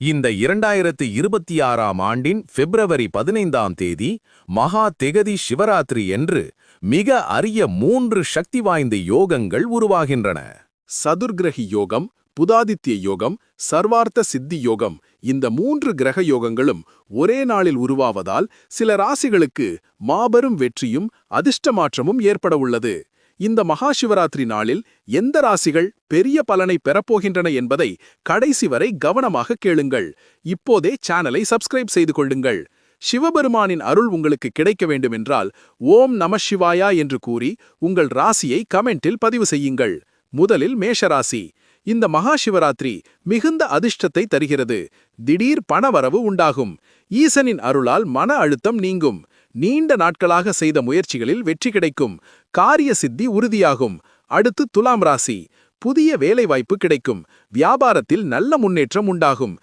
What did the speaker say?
இந்த 2026ஆம் ஆண்டின் பிப்ரவரி 15ஆம் தேதி மகா தெகதி சிவராத்திரி என்று மிக அரிய 3 சக்தி வாய்ந்த யோகங்கள் உருவாகின்றன. சதுர்கிரகி யோகம், புதாதித்ய யோகம், சர்வார்த்த சித்தி யோகம். இந்த 3 கிரக யோகங்களும் ஒரே நாளில் உருவாவதால் சில ராசிகளுக்கு மாபெரும் வெற்றியும் அதிர்ஷ்ட மாற்றமும் ஏற்பட உள்ளது. இந்த மகா சிவராத்திரி நாளில் எந்த ராசிகள் பெரிய பலனை பெறப்போகின்றன என்பதை கடைசி வரை கவனமாக கேளுங்கள். இப்போதே சேனலை சப்ஸ்கிரைப் செய்து கொள்ளுங்கள். சிவபெருமானின் அருள் உங்களுக்கு கிடைக்க வேண்டுமென்றால் ஓம் நம சிவாயா என்று கூறி உங்கள் ராசியை கமெண்டில் பதிவு செய்யுங்கள். முதலில் மேஷராசி. இந்த மகா சிவராத்திரி மிகுந்த அதிர்ஷ்டத்தை தருகிறது. திடீர் பணவரவு உண்டாகும். ஈசனின் அருளால் மன அழுத்தம் நீங்கும். நீண்ட நாட்களாக செய்த முயற்சிகளில் வெற்றி கிடைக்கும். காரிய சித்தி உறுதியாகும். அடுத்து துலாம் ராசி. புதிய வேலைவாய்ப்பு கிடைக்கும். வியாபாரத்தில் நல்ல முன்னேற்றம் உண்டாகும்.